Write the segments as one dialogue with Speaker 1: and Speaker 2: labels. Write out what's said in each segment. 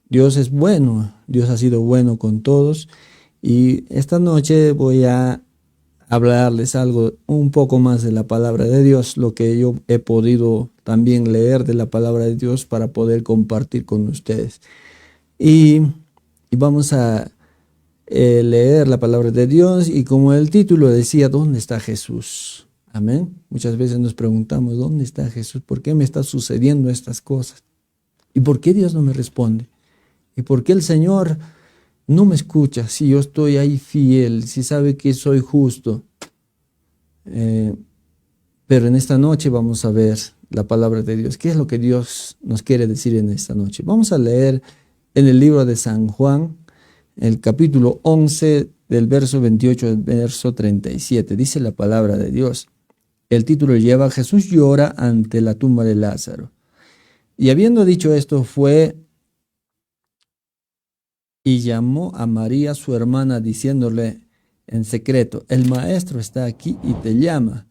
Speaker 1: Dios es bueno, Dios ha sido bueno con todos y esta noche voy a hablarles algo un poco más de la palabra de Dios, lo que yo he podido también leer de la palabra de Dios para poder compartir con ustedes. Y, y vamos a leer la palabra de Dios y como el título decía, ¿dónde está Jesús? Amén. Muchas veces nos preguntamos, ¿dónde está Jesús? ¿Por qué me están sucediendo estas cosas? ¿Y por qué Dios no me responde? ¿Y por qué el Señor no me escucha si yo estoy ahí fiel, si sabe que soy justo? Eh, pero en esta noche vamos a ver la palabra de Dios. ¿Qué es lo que Dios nos quiere decir en esta noche? Vamos a leer en el libro de San Juan, el capítulo 11, del verso 28 al verso 37. Dice la palabra de Dios. El título lleva: Jesús llora ante la tumba de Lázaro. Y habiendo dicho esto, fue y llamó a María, su hermana, diciéndole en secreto: el maestro está aquí y te llama.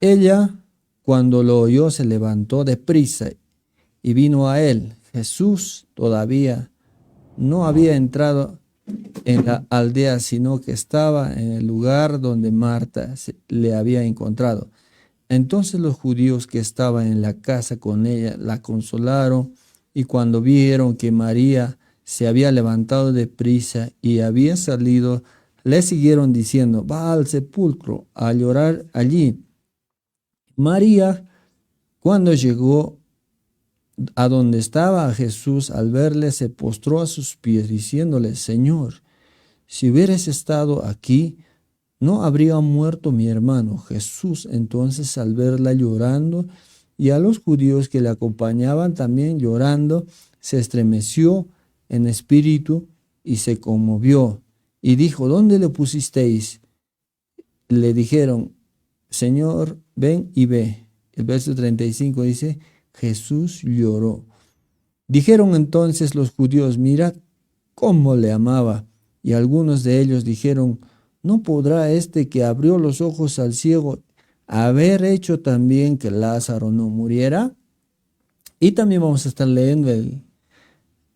Speaker 1: Ella, cuando lo oyó, se levantó de prisa y vino a él. Jesús todavía no había entrado en la aldea, sino que estaba en el lugar donde Marta le había encontrado. Entonces los judíos que estaban en la casa con ella la consolaron, y cuando vieron que María se había levantado de prisa y había salido, le siguieron diciendo: va al sepulcro a llorar allí. María, cuando llegó a donde estaba Jesús, al verle, se postró a sus pies, diciéndole: Señor, si hubieras estado aquí, no habría muerto mi hermano. Jesús entonces, al verla llorando y a los judíos que le acompañaban también llorando, se estremeció en espíritu y se conmovió y dijo: ¿dónde le pusisteis? Le dijeron: Señor, ven y ve. El verso 35 dice: Jesús lloró. Dijeron entonces los judíos: mirad cómo le amaba. Y algunos de ellos dijeron: ¿no podrá este que abrió los ojos al ciego haber hecho también que Lázaro no muriera? Y también vamos a estar leyendo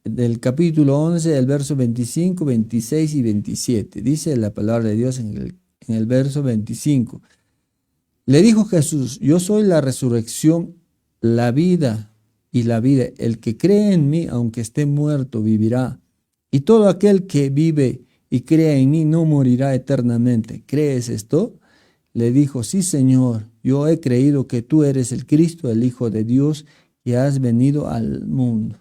Speaker 1: del capítulo 11, el verso 25, 26 y 27. Dice la palabra de Dios en el verso 25. Le dijo Jesús: yo soy la resurrección, la vida y la vida. El que cree en mí, aunque esté muerto, vivirá. Y todo aquel que vive y cree en mí no morirá eternamente. ¿Crees esto? Le dijo: sí, Señor, yo he creído que tú eres el Cristo, el Hijo de Dios, y has venido al mundo.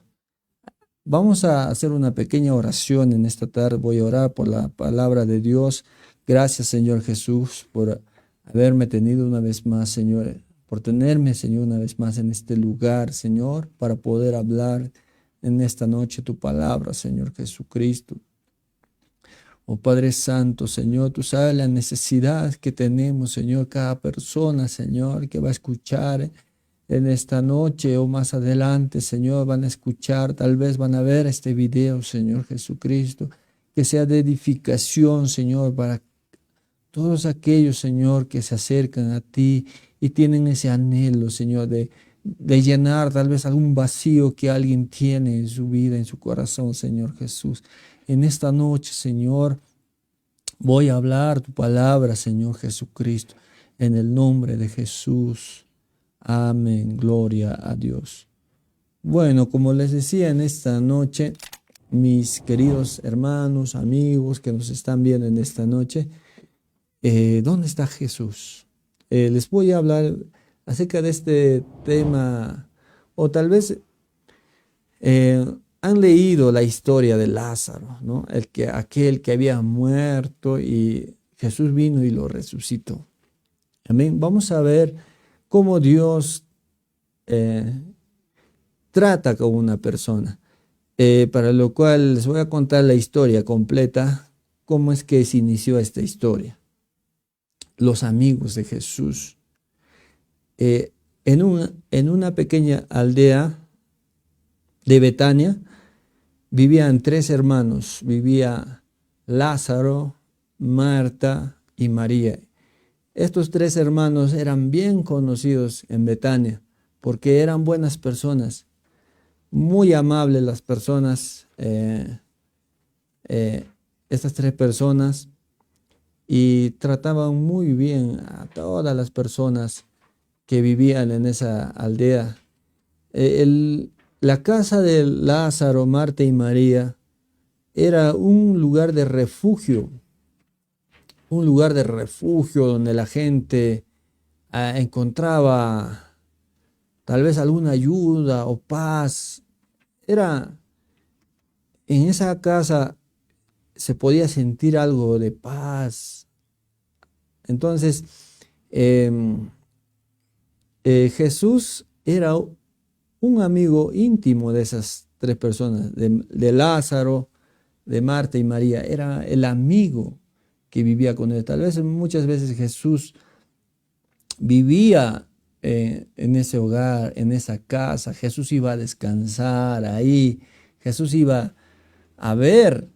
Speaker 1: Vamos a hacer una pequeña oración en esta tarde. Voy a orar por la palabra de Dios. Gracias, Señor Jesús, por haberme tenido una vez más, Señor, por tenerme, Señor, una vez más en este lugar, Señor, para poder hablar en esta noche tu palabra, Señor Jesucristo. Oh Padre Santo, Señor, tú sabes la necesidad que tenemos, Señor, cada persona, Señor, que va a escuchar en esta noche o más adelante, Señor, van a escuchar, tal vez van a ver este video, Señor Jesucristo, que sea de edificación, Señor, para todos aquellos, Señor, que se acercan a ti y tienen ese anhelo, Señor, de llenar tal vez algún vacío que alguien tiene en su vida, en su corazón, Señor Jesús. En esta noche, Señor, voy a hablar tu palabra, Señor Jesucristo, en el nombre de Jesús. Amén, gloria a Dios. Bueno, como les decía en esta noche, mis queridos hermanos, amigos que nos están viendo en esta noche, ¿dónde está Jesús? Les voy a hablar acerca de este tema, o tal vez han leído la historia de Lázaro, ¿no? Aquel que había muerto y Jesús vino y lo resucitó. Amén. Vamos a ver cómo Dios eh, trata con una persona. Para lo cual les voy a contar la historia completa, cómo es que se inició esta historia. Los amigos de Jesús. Eh, en una pequeña aldea de Betania vivían tres hermanos. Vivía Lázaro, Marta y María. Estos tres hermanos eran bien conocidos en Betania porque eran buenas personas, muy amables las personas, eh, eh, estas tres personas y trataban muy bien a todas las personas que vivían en esa aldea. La casa de Lázaro, Marta y María era un lugar de refugio donde la gente encontraba tal vez alguna ayuda o paz. Era en esa casa se podía sentir algo de paz. Entonces, em, Jesús era un amigo íntimo de esas tres personas, de Lázaro, de Marta y María. Era el amigo que vivía con él. Tal vez muchas veces Jesús vivía en ese hogar, en esa casa. Jesús iba a descansar ahí. Jesús iba a ver,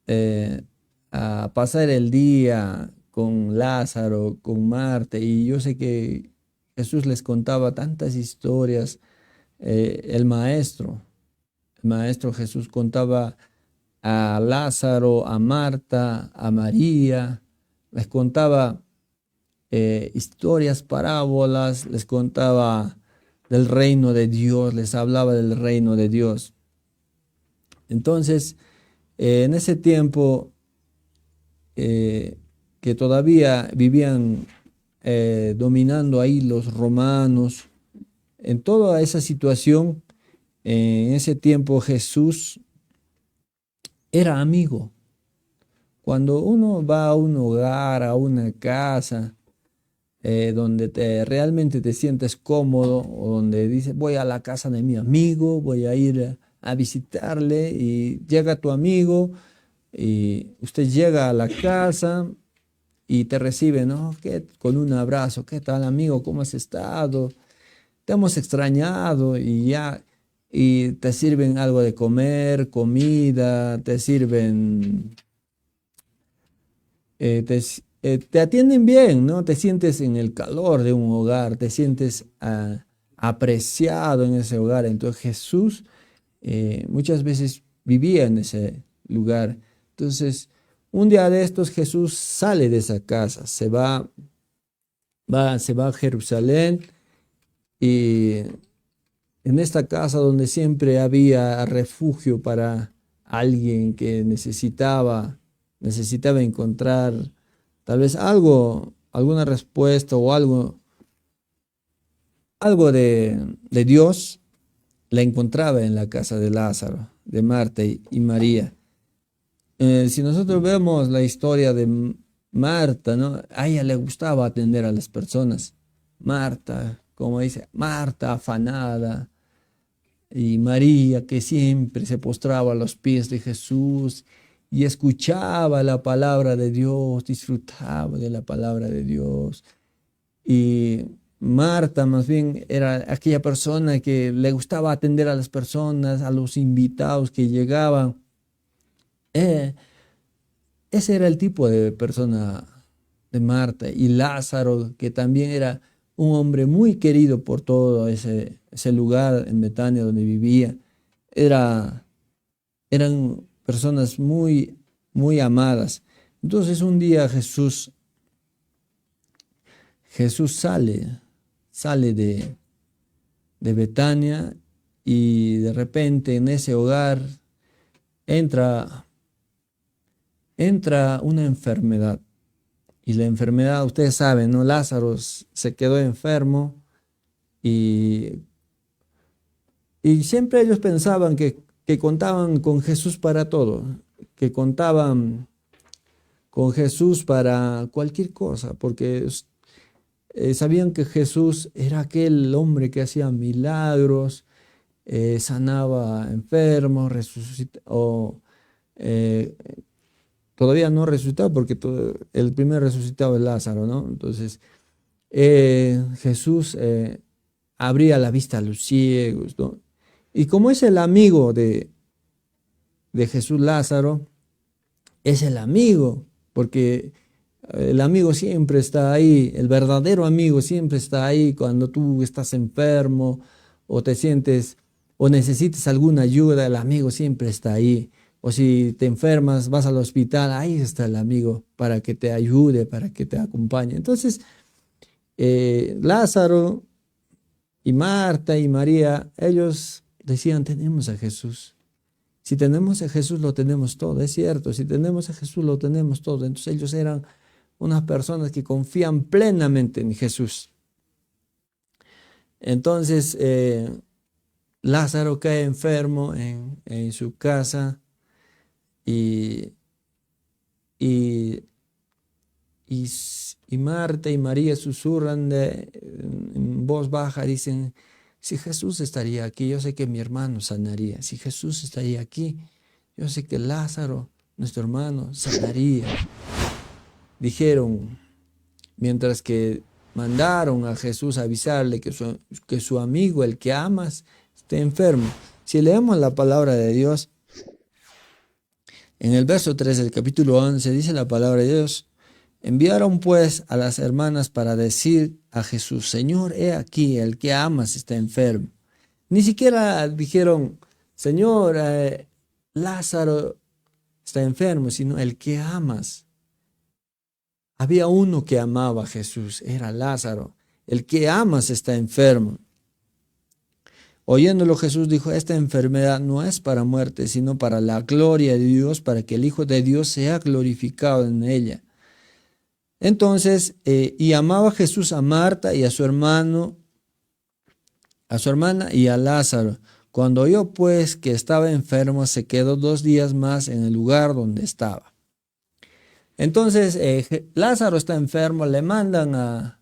Speaker 1: eh, a pasar el día con Lázaro, con Marta. Y yo sé que Jesús les contaba tantas historias. El maestro Jesús contaba a Lázaro, a Marta, a María, les contaba historias, parábolas, les contaba del reino de Dios, les hablaba del reino de Dios. Entonces, en ese tiempo que todavía vivían dominando ahí los romanos, en toda esa situación, en ese tiempo Jesús era amigo. Cuando uno va a un hogar, a una casa, donde realmente te sientes cómodo o donde dices, voy a la casa de mi amigo, voy a ir a visitarle y llega tu amigo y usted llega a la casa y te recibe, ¿no? Con un abrazo, ¿qué tal amigo? ¿Cómo has estado? Te hemos extrañado y ya, y te sirven algo de comer, comida, te sirven te atienden bien, ¿no? Te sientes en el calor de un hogar, te sientes apreciado en ese hogar. Entonces Jesús muchas veces vivía en ese lugar. Entonces, un día de estos Jesús sale de esa casa, se va a Jerusalén y en esta casa donde siempre había refugio para alguien que necesitaba encontrar tal vez algo, alguna respuesta o algo de Dios, la encontraba en la casa de Lázaro, de Marta y María. Si nosotros vemos la historia de Marta, ¿no? A ella le gustaba atender a las personas. Marta, como dice, Marta afanada, y María que siempre se postraba a los pies de Jesús y escuchaba la palabra de Dios, disfrutaba de la palabra de Dios. Y Marta más bien era aquella persona que le gustaba atender a las personas, a los invitados que llegaban. Eh, Ese era el tipo de persona de Marta. Y Lázaro, que también era un hombre muy querido por todo ese lugar en Betania donde vivía. Era, Eran personas muy, muy amadas. Entonces un día Jesús sale de Betania y de repente en ese hogar entra, entra una enfermedad. Y la enfermedad, ustedes saben, ¿no? Lázaro se quedó enfermo y, y siempre ellos pensaban que contaban con Jesús para todo, que contaban con Jesús para cualquier cosa, porque sabían que Jesús era aquel hombre que hacía milagros, sanaba enfermos, eh, todavía no resucitado porque el primer resucitado es Lázaro, ¿no? Entonces, Jesús abría la vista a los ciegos, ¿no? Y como es el amigo de Jesús Lázaro, es el amigo, porque el amigo siempre está ahí, el verdadero amigo siempre está ahí cuando tú estás enfermo o te sientes o necesites alguna ayuda, el amigo siempre está ahí. O si te enfermas, vas al hospital, ahí está el amigo para que te ayude, para que te acompañe. Entonces, Lázaro y Marta y María, ellos decían, tenemos a Jesús. Si tenemos a Jesús, lo tenemos todo, es cierto. Si tenemos a Jesús, lo tenemos todo. Entonces ellos eran unas personas que confían plenamente en Jesús. Entonces, Lázaro cae enfermo en su casa y, y, y Marta y María susurran en voz baja, dicen, si Jesús estaría aquí, yo sé que mi hermano sanaría. Si Jesús estaría aquí, yo sé que Lázaro, nuestro hermano, sanaría. Dijeron, mientras que mandaron a Jesús a avisarle que su amigo, el que amas, está enfermo. Si leemos la palabra de Dios, en el verso 3 del capítulo 11 dice la palabra de Dios, enviaron pues a las hermanas para decir a Jesús, Señor, he aquí, el que amas está enfermo. Ni siquiera dijeron, Señor, Lázaro está enfermo, sino el que amas. Había uno que amaba a Jesús, era Lázaro. El que amas está enfermo. Oyéndolo Jesús dijo, esta enfermedad no es para muerte, sino para la gloria de Dios, para que el Hijo de Dios sea glorificado en ella. Entonces, y amaba Jesús a Marta y a su hermana y a Lázaro. Cuando oyó pues que estaba enfermo, se quedó 2 días más en el lugar donde estaba. Entonces, Lázaro está enfermo, le mandan a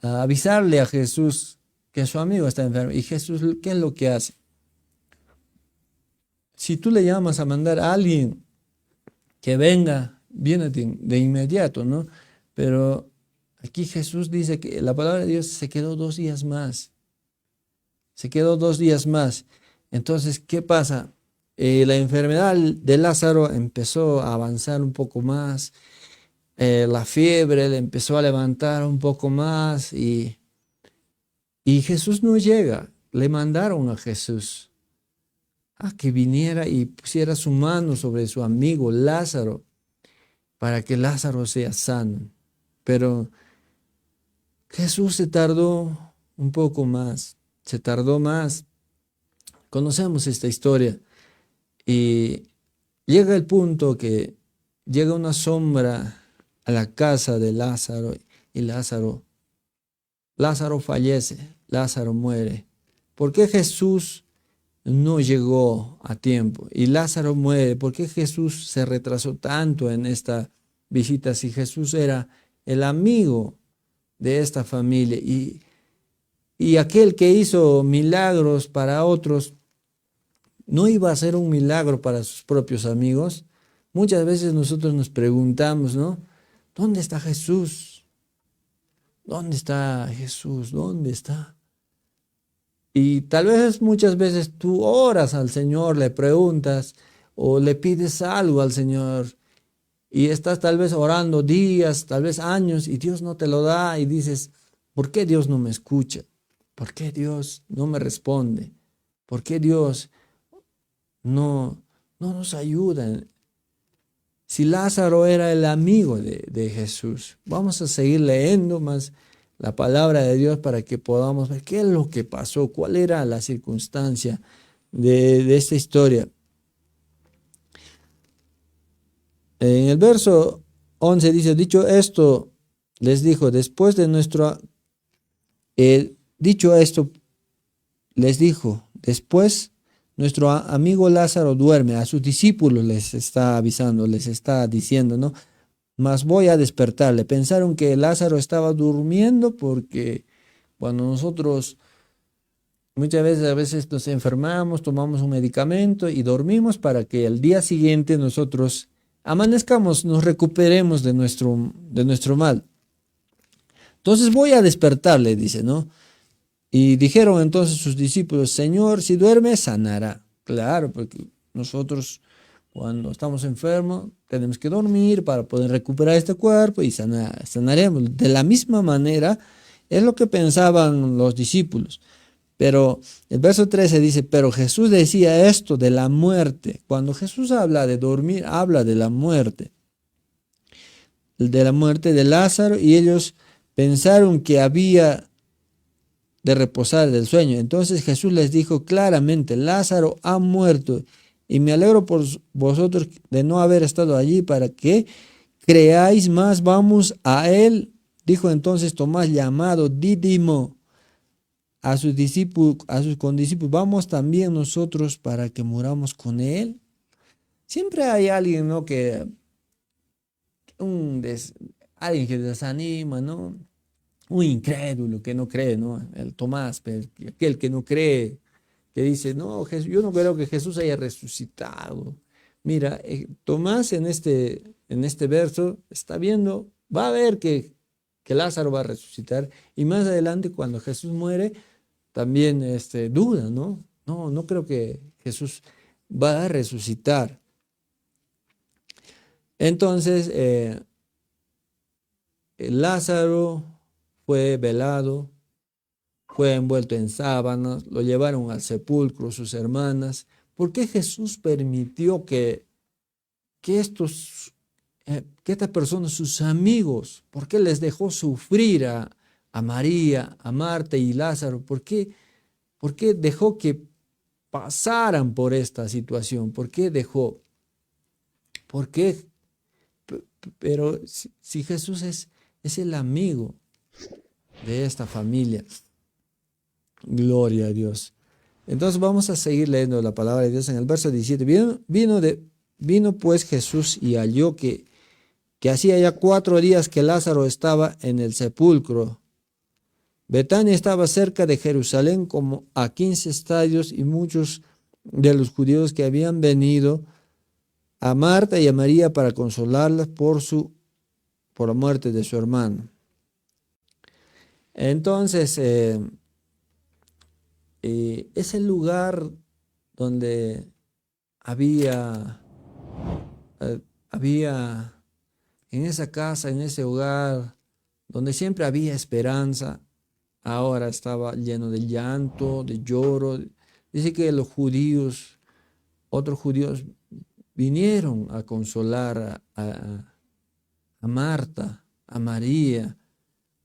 Speaker 1: avisarle a Jesús que su amigo está enfermo. Y Jesús, ¿qué es lo que hace? Si tú le llamas a mandar a alguien que venga, viene de inmediato, ¿no? Pero aquí Jesús dice que la palabra de Dios se quedó 2 días más. Se quedó 2 días más. Entonces, ¿qué pasa? La enfermedad de Lázaro empezó a avanzar un poco más. La fiebre le empezó a levantar un poco más y Jesús no llega. Le mandaron a Jesús a que viniera y pusiera su mano sobre su amigo Lázaro para que Lázaro sea sano. Pero Jesús se tardó un poco más, se tardó más. Conocemos esta historia y llega el punto que llega una sombra a la casa de Lázaro y Lázaro fallece, Lázaro muere. ¿Por qué Jesús no llegó a tiempo y Lázaro muere? ¿Por qué Jesús se retrasó tanto en esta visita si Jesús era el amigo de esta familia y aquel que hizo milagros para otros no iba a hacer un milagro para sus propios amigos? Muchas veces nosotros nos preguntamos, ¿no? ¿Dónde está Jesús? ¿Dónde está Jesús? ¿Dónde está? Y tal vez muchas veces tú oras al Señor, le preguntas o le pides algo al Señor y estás tal vez orando días, tal vez años y Dios no te lo da y dices, ¿por qué Dios no me escucha? ¿Por qué Dios no me responde? ¿Por qué Dios no nos ayuda? Si Lázaro era el amigo de Jesús, vamos a seguir leyendo más la palabra de Dios para que podamos ver qué es lo que pasó, cuál era la circunstancia de esta historia. En el verso 11 dice, dicho esto, les dijo, después nuestro amigo Lázaro duerme. A sus discípulos les está avisando, les está diciendo, ¿no? Mas voy a despertarle. Pensaron que Lázaro estaba durmiendo porque cuando nosotros muchas veces, a veces nos enfermamos, tomamos un medicamento y dormimos para que al día siguiente nosotros amanezcamos, nos recuperemos de nuestro mal. Entonces voy a despertarle, dice, ¿no? Y dijeron entonces sus discípulos, Señor, si duerme, sanará. Claro, porque nosotros cuando estamos enfermos tenemos que dormir para poder recuperar este cuerpo y sanaremos. De la misma manera es lo que pensaban los discípulos. Pero el verso 13 dice, pero Jesús decía esto de la muerte. Cuando Jesús habla de dormir, habla de la muerte de Lázaro, y ellos pensaron que había de reposar del sueño. Entonces Jesús les dijo claramente, Lázaro ha muerto, y me alegro por vosotros de no haber estado allí para que creáis más. Vamos a él, dijo entonces Tomás, llamado Dídimo, a sus discípulos, a sus condiscípulos, vamos también nosotros para que muramos con él. Siempre hay alguien, ¿no? Un des- Alguien que desanima, ¿no? Un incrédulo que no cree, ¿no? El Tomás, aquel que no cree, que dice, no, yo no creo que Jesús haya resucitado. Mira, Tomás en este verso está viendo, va a ver que Lázaro va a resucitar, y más adelante cuando Jesús muere, también duda, ¿no? No, no creo que Jesús va a resucitar. Entonces, Lázaro fue velado, fue envuelto en sábanas, lo llevaron al sepulcro sus hermanas. ¿Por qué Jesús permitió que estas personas, sus amigos, por qué les dejó sufrir a María, a Marta y Lázaro? Por qué dejó que pasaran por esta situación? ¿Por qué dejó? ¿Por qué? Pero si Jesús es el amigo de esta familia, gloria a Dios. Entonces vamos a seguir leyendo la palabra de Dios en el verso 17. Vino pues Jesús y halló que hacía ya 4 días que Lázaro estaba en el sepulcro. Betania estaba cerca de Jerusalén como a 15 estadios, y muchos de los judíos que habían venido a Marta y a María para consolarlas por la muerte de su hermano. Entonces, es el lugar donde había, había en esa casa, en ese hogar, donde siempre había esperanza, ahora estaba lleno de llanto, de lloro. Dice que otros judíos, vinieron a consolar a Marta, a María.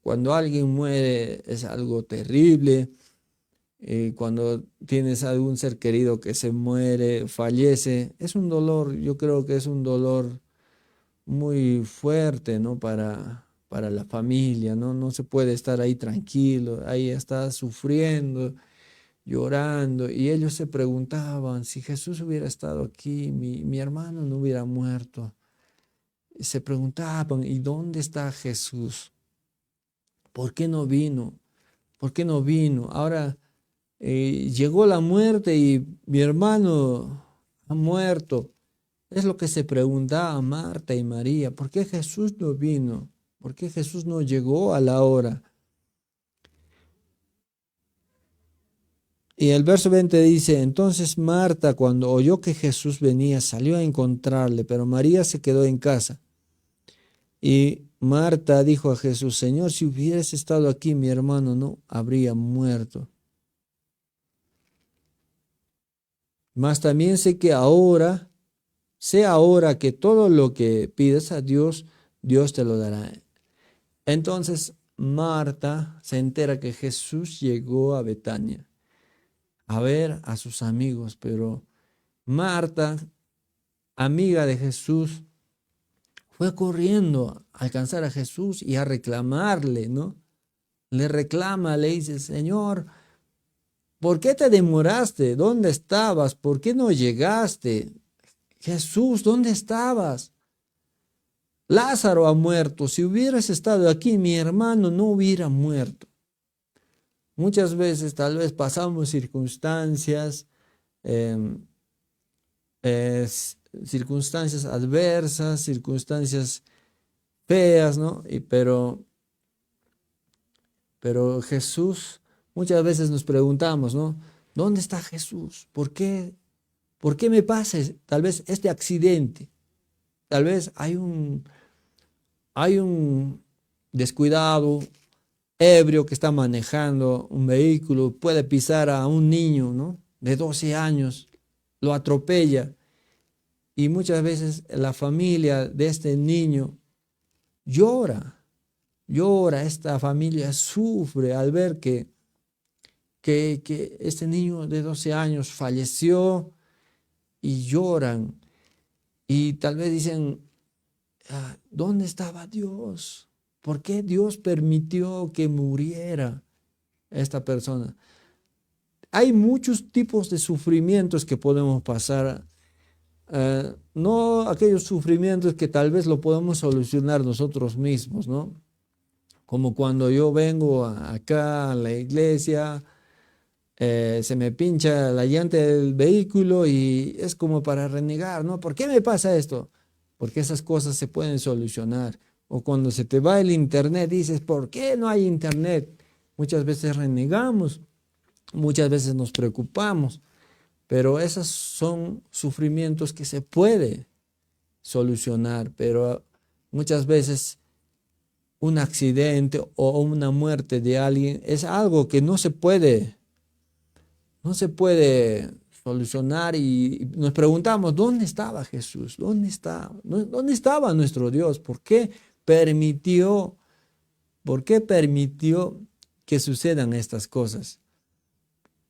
Speaker 1: Cuando alguien muere es algo terrible. Cuando tienes algún ser querido que se muere, fallece, es un dolor, yo creo que es un dolor muy fuerte, ¿no? Para la familia, ¿no? No se puede estar ahí tranquilo, ahí está sufriendo, llorando, y ellos se preguntaban, si Jesús hubiera estado aquí, mi hermano no hubiera muerto. Y se preguntaban, ¿y dónde está Jesús? ¿Por qué no vino? ¿Por qué no vino? Ahora llegó la muerte y mi hermano ha muerto. Es lo que se preguntaba Marta y María. ¿Por qué Jesús no vino? ¿Por qué Jesús no llegó a la hora? Y el verso 20 dice, entonces Marta, cuando oyó que Jesús venía, salió a encontrarle, pero María se quedó en casa. Y Marta dijo a Jesús, Señor, si hubieras estado aquí, mi hermano no habría muerto. Mas también sé ahora que todo lo que pides a Dios, Dios te lo dará. Entonces Marta se entera que Jesús llegó a Betania a ver a sus amigos, pero Marta, amiga de Jesús, fue corriendo a alcanzar a Jesús y a reclamarle, ¿no? Le reclama, le dice, Señor, ¿por qué te demoraste? ¿Dónde estabas? ¿Por qué no llegaste? Jesús, ¿dónde estabas? Lázaro ha muerto. Si hubieras estado aquí, mi hermano no hubiera muerto. Muchas veces tal vez pasamos circunstancias, em, circunstancias adversas, circunstancias feas, ¿no? Pero Jesús, muchas veces nos preguntamos, ¿no? ¿Dónde está Jesús? ¿Por qué me pasa tal vez este accidente? Tal vez hay un descuidado, ebrio que está manejando un vehículo, puede pisar a un niño, ¿no?, de 12 años, lo atropella. Y muchas veces la familia de este niño llora, llora, esta familia sufre al ver que este niño de 12 años falleció y lloran. Y tal vez dicen, ¿dónde estaba Dios? ¿Por qué Dios permitió que muriera esta persona? Hay muchos tipos de sufrimientos que podemos pasar. No aquellos sufrimientos que tal vez lo podemos solucionar nosotros mismos, ¿no? Como cuando yo vengo acá a la iglesia, se me pincha la llanta del vehículo y es como para renegar, ¿no? ¿Por qué me pasa esto? Porque esas cosas se pueden solucionar. O cuando se te va el internet, dices, ¿por qué no hay internet? Muchas veces renegamos, muchas veces nos preocupamos, pero esos son sufrimientos que se puede solucionar, pero muchas veces un accidente o una muerte de alguien es algo que no se puede solucionar y nos preguntamos, ¿dónde estaba Jesús? ¿Dónde está? ¿Dónde estaba nuestro Dios? Permitió, por qué permitió que sucedan estas cosas?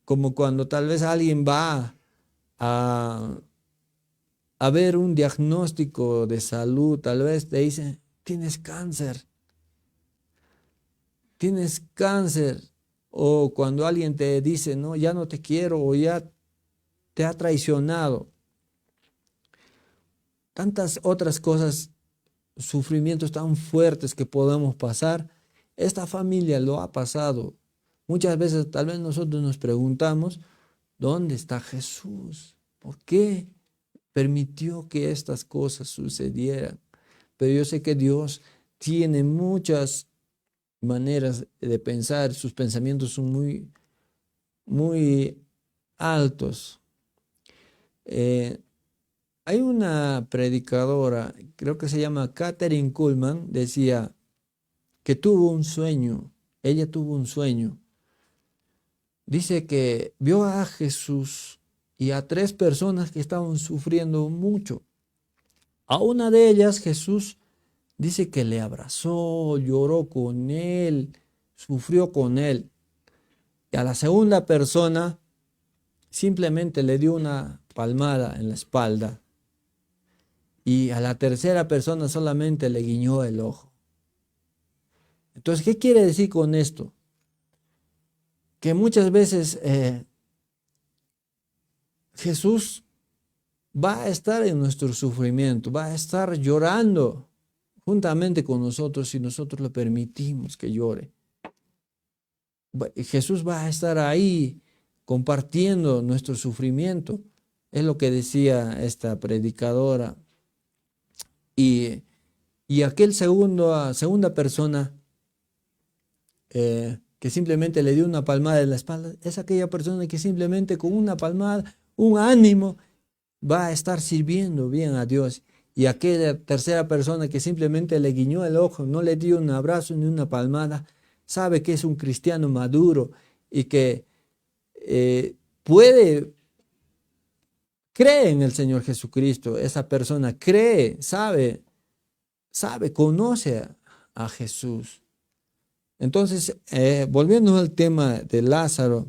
Speaker 1: Como cuando tal vez alguien va a, a ver un diagnóstico de salud, tal vez te dicen, tienes cáncer, o cuando alguien te dice, no, ya no te quiero, o ya te ha traicionado. Tantas otras cosas, sufrimientos tan fuertes que podemos pasar. Esta familia lo ha pasado. Muchas veces tal vez nosotros nos preguntamos, ¿dónde está Jesús? ¿Por qué permitió que estas cosas sucedieran? Pero yo sé que Dios tiene muchas maneras de pensar, sus pensamientos son muy, muy altos. Eh, Hay una predicadora, creo que se llama Katherine Kuhlman, decía que tuvo un sueño, ella tuvo un sueño. Dice que vio a Jesús y a 3 personas que estaban sufriendo mucho. A una de ellas Jesús dice que le abrazó, lloró con él, sufrió con él. Y a la segunda persona simplemente le dio una palmada en la espalda. Y a la tercera persona solamente le guiñó el ojo. Entonces, ¿qué quiere decir con esto? Que muchas veces Jesús va a estar en nuestro sufrimiento, va a estar llorando juntamente con nosotros si nosotros le permitimos que llore. Jesús va a estar ahí compartiendo nuestro sufrimiento. Es lo que decía esta predicadora. Y aquel segunda persona que simplemente le dio una palmada en la espalda, es aquella persona que simplemente con una palmada, un ánimo, va a estar sirviendo bien a Dios. Y aquella tercera persona que simplemente le guiñó el ojo, no le dio un abrazo ni una palmada, sabe que es un cristiano maduro y que cree en el Señor Jesucristo. Esa persona cree, conoce a Jesús. Entonces, volviendo al tema de Lázaro,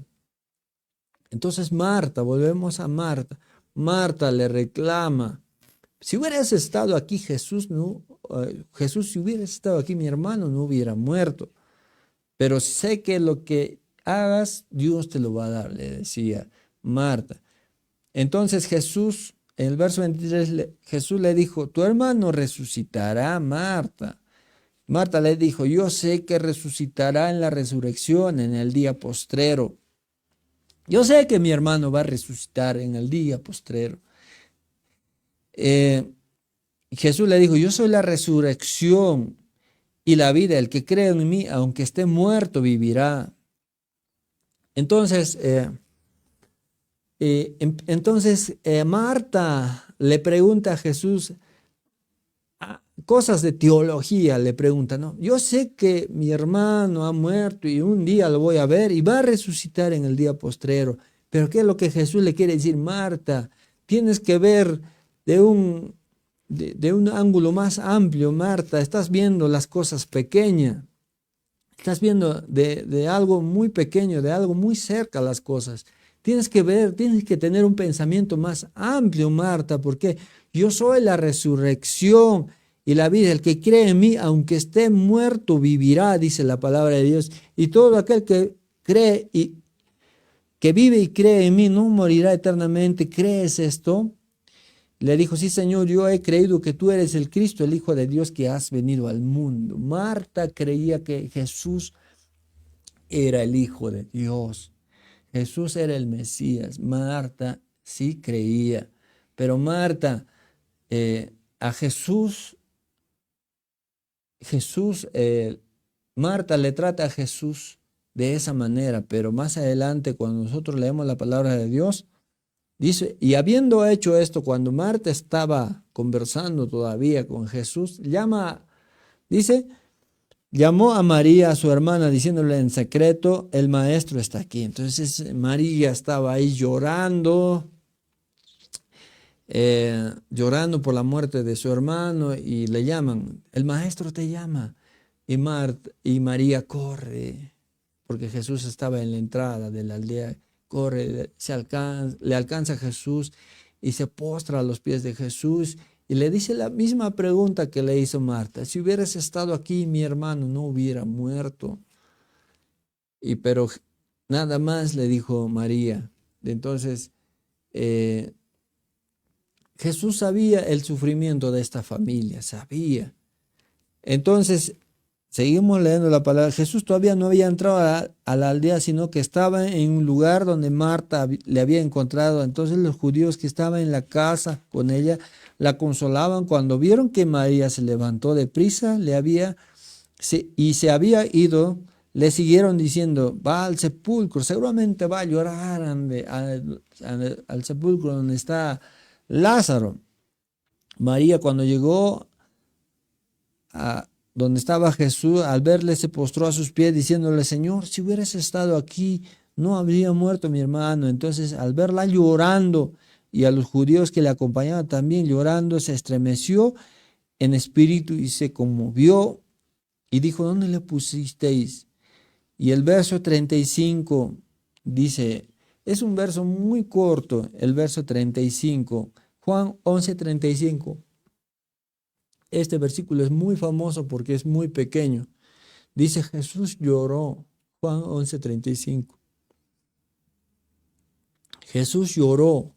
Speaker 1: entonces Marta, volvemos a Marta. Marta le reclama, si hubieras estado aquí Jesús, Jesús, si hubieras estado aquí mi hermano no hubiera muerto. Pero sé que lo que hagas, Dios te lo va a dar, le decía Marta. Entonces Jesús, en el verso 23, Jesús le dijo, tu hermano resucitará, Marta. Marta le dijo, yo sé que resucitará en la resurrección, en el día postrero. Yo sé que mi hermano va a resucitar en el día postrero. Jesús le dijo, yo soy la resurrección y la vida. El que cree en mí, aunque esté muerto, vivirá. Entonces, Marta le pregunta a Jesús, cosas de teología le pregunta, ¿no? Yo sé que mi hermano ha muerto y un día lo voy a ver y va a resucitar en el día postrero. Pero ¿qué es lo que Jesús le quiere decir? Marta, tienes que ver de de un ángulo más amplio, Marta. Estás viendo las cosas pequeñas. Estás viendo de algo muy pequeño, de algo muy cerca las cosas. Tienes que ver, tienes que tener un pensamiento más amplio, Marta, porque yo soy la resurrección y la vida. El que cree en mí, aunque esté muerto, vivirá, dice la palabra de Dios. Y todo aquel que cree y que vive y cree en mí no morirá eternamente. ¿Crees esto? Le dijo, sí, Señor, yo he creído que tú eres el Cristo, el Hijo de Dios que has venido al mundo. Marta creía que Jesús era el Hijo de Dios. Jesús era el Mesías. Marta sí creía. Pero Marta, a Jesús, Marta le trata a Jesús de esa manera. Pero más adelante, cuando nosotros leemos la palabra de Dios, dice, y habiendo hecho esto, cuando Marta estaba conversando todavía con Jesús, dice, llamó a María, su hermana, diciéndole en secreto, el maestro está aquí. Entonces María estaba ahí llorando por la muerte de su hermano y le llaman, el maestro te llama. Y María corre, porque Jesús estaba en la entrada de la aldea, corre, le alcanza a Jesús y se postra a los pies de Jesús y le dice la misma pregunta que le hizo Marta. Si hubieras estado aquí, mi hermano no hubiera muerto. Pero nada más le dijo María. Entonces, eh, Jesús sabía el sufrimiento de esta familia, sabía. Entonces, seguimos leyendo la palabra. Jesús todavía no había entrado a la aldea, sino que estaba en un lugar donde Marta le había encontrado. Entonces los judíos que estaban en la casa con ella la consolaban. Cuando vieron que María se levantó deprisa y se había ido, le siguieron diciendo, va al sepulcro, seguramente va a llorar al sepulcro donde está Lázaro. María, cuando llegó a donde estaba Jesús, al verle se postró a sus pies diciéndole, Señor, si hubieras estado aquí, no habría muerto mi hermano. Entonces, al verla llorando y a los judíos que le acompañaban también llorando, se estremeció en espíritu y se conmovió y dijo, ¿dónde le pusisteis? Y el verso 35 dice, es un verso muy corto, el verso 35, Juan 11:35. Este versículo es muy famoso porque es muy pequeño. Dice, Jesús lloró, Juan 11:35. Jesús lloró.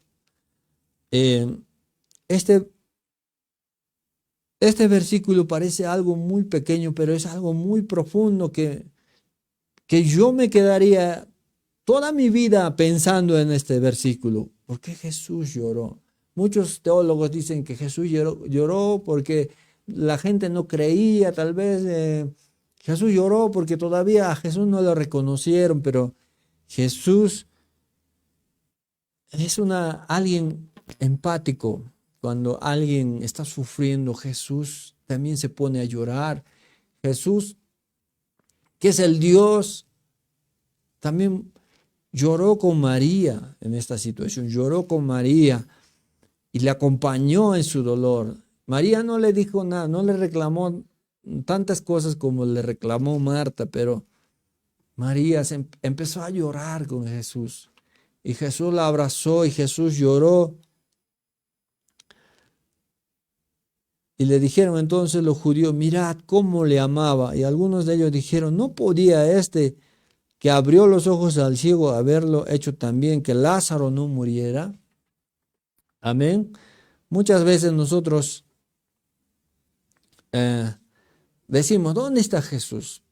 Speaker 1: Este, este versículo parece algo muy pequeño, pero es algo muy profundo que yo me quedaría toda mi vida pensando en este versículo. ¿Por qué Jesús lloró? Muchos teólogos dicen que Jesús lloró porque la gente no creía, tal vez Jesús lloró porque todavía a Jesús no lo reconocieron, pero Jesús es alguien empático. Cuando alguien está sufriendo, Jesús también se pone a llorar. Jesús, que es el Dios, también lloró con María en esta situación, lloró con María y le acompañó en su dolor. María no le dijo nada, no le reclamó tantas cosas como le reclamó Marta, pero María empezó a llorar con Jesús. Y Jesús la abrazó y Jesús lloró. Y le dijeron entonces los judíos, mirad cómo le amaba. Y algunos de ellos dijeron, ¿no podía este que abrió los ojos al ciego haberlo hecho también, que Lázaro no muriera? Amén. Muchas veces nosotros decimos, ¿dónde está Jesús?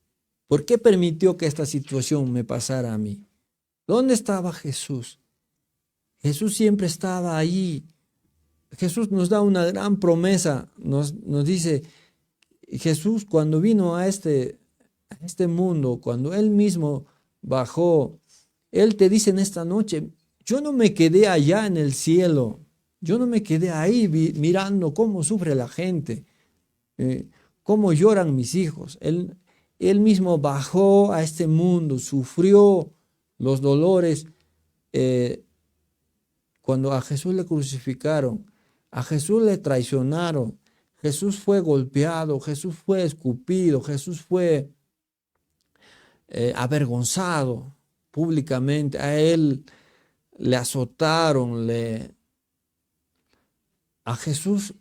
Speaker 1: ¿Por qué permitió que esta situación me pasara a mí? ¿Dónde estaba Jesús? Jesús siempre estaba ahí. Jesús nos da una gran promesa. Nos dice, Jesús cuando vino a este mundo, cuando Él mismo bajó, Él te dice en esta noche, yo no me quedé allá en el cielo. Yo no me quedé ahí mirando cómo sufre la gente. ¿Cómo lloran mis hijos? Él mismo bajó a este mundo, sufrió los dolores. Cuando a Jesús le crucificaron, a Jesús le traicionaron, Jesús fue golpeado, Jesús fue escupido, Jesús fue avergonzado públicamente, a él le azotaron, a Jesús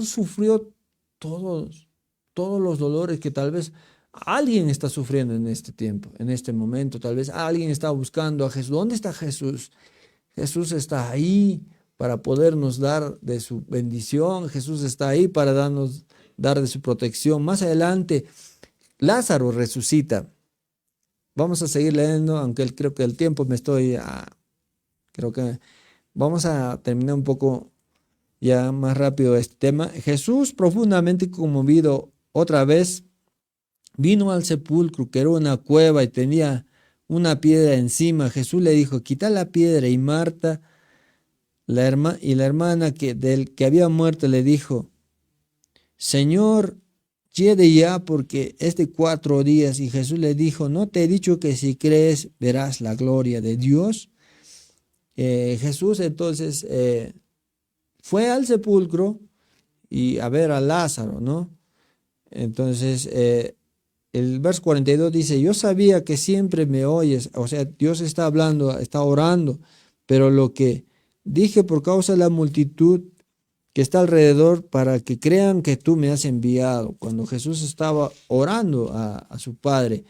Speaker 1: sufrió todos los dolores que tal vez alguien está sufriendo en este tiempo, en este momento. Tal vez alguien está buscando a Jesús. ¿Dónde está Jesús? Jesús está ahí para podernos dar de su bendición. Jesús está ahí para dar de su protección. Más adelante, Lázaro resucita. Vamos a seguir leyendo, aunque creo que el tiempo creo que vamos a terminar un poco ya más rápido este tema. Jesús, profundamente conmovido otra vez, vino al sepulcro, que era una cueva y tenía una piedra encima. Jesús le dijo, quita la piedra. Y Marta, la hermana del que había muerto, le dijo, Señor, llegue ya, porque es de 4 días. Y Jesús le dijo, ¿no te he dicho que si crees verás la gloria de Dios? Jesús entonces fue al sepulcro y a ver a Lázaro, ¿no? Entonces, el verso 42 dice, yo sabía que siempre me oyes. O sea, Dios está hablando, está orando, pero lo que dije por causa de la multitud que está alrededor, para que crean que tú me has enviado. Cuando Jesús estaba orando a su Padre.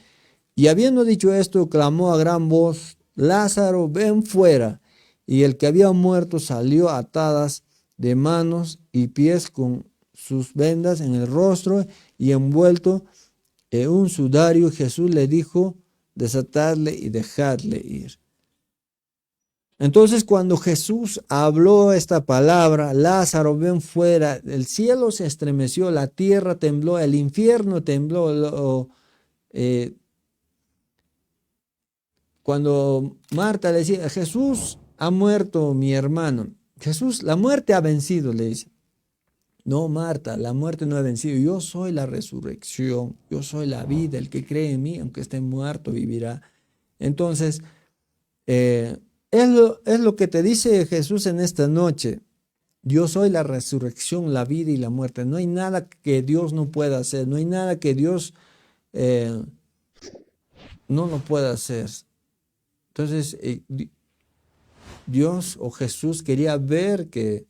Speaker 1: Y habiendo dicho esto, clamó a gran voz, Lázaro, ven fuera. Y el que había muerto salió atadas de manos y pies con sus vendas en el rostro y envuelto en un sudario. Jesús le dijo, desatadle y dejadle ir. Entonces, cuando Jesús habló esta palabra, Lázaro, ven fuera, el cielo se estremeció, la tierra tembló, el infierno tembló. Cuando Marta le decía, Jesús, ha muerto mi hermano. Jesús, la muerte ha vencido, le dice. No, Marta, la muerte no ha vencido. Yo soy la resurrección, yo soy la vida. El que cree en mí, aunque esté muerto, vivirá. Entonces, es lo que te dice Jesús en esta noche. Yo soy la resurrección, la vida y la muerte. No hay nada que Dios no pueda hacer. No hay nada que Dios no lo pueda hacer. Entonces, Dios o Jesús quería ver que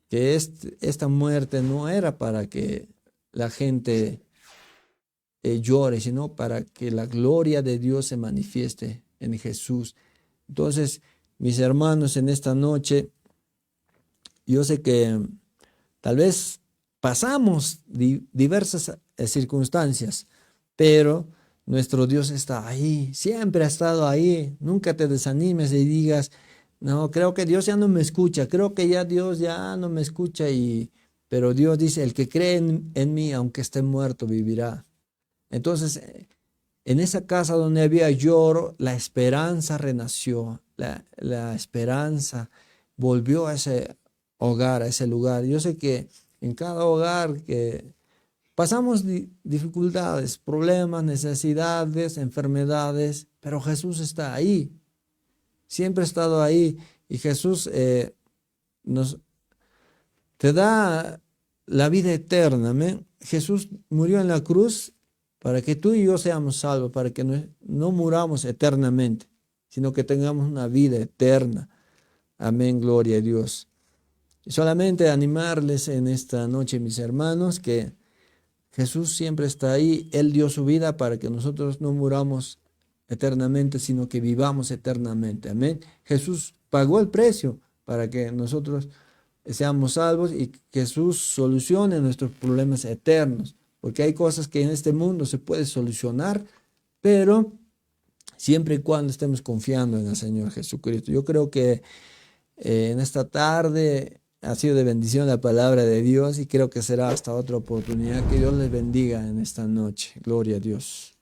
Speaker 1: esta muerte no era para que la gente llore, sino para que la gloria de Dios se manifieste en Jesús. Entonces, mis hermanos, en esta noche, yo sé que tal vez pasamos diversas circunstancias, pero nuestro Dios está ahí, siempre ha estado ahí. Nunca te desanimes y digas, no, creo que Dios ya no me escucha, creo que ya Dios ya no me escucha. Pero Dios dice, el que cree en mí, aunque esté muerto, vivirá. Entonces, en esa casa donde había lloro, la esperanza renació, la esperanza volvió a ese hogar, a ese lugar. Yo sé que en cada hogar que pasamos dificultades, problemas, necesidades, enfermedades, pero Jesús está ahí, siempre ha estado ahí. Y Jesús te da la vida eterna. ¿Amén? Jesús murió en la cruz para que tú y yo seamos salvos, para que no muramos eternamente, sino que tengamos una vida eterna. Amén, gloria a Dios. Y solamente animarles en esta noche, mis hermanos, que Jesús siempre está ahí. Él dio su vida para que nosotros no muramos eternamente, sino que vivamos eternamente. Amén. Jesús pagó el precio para que nosotros seamos salvos y que Jesús solucione nuestros problemas eternos. Porque hay cosas que en este mundo se puede solucionar, pero siempre y cuando estemos confiando en el Señor Jesucristo. Yo creo que en esta tarde ha sido de bendición la palabra de Dios y creo que será hasta otra oportunidad. Que Dios les bendiga en esta noche. Gloria a Dios.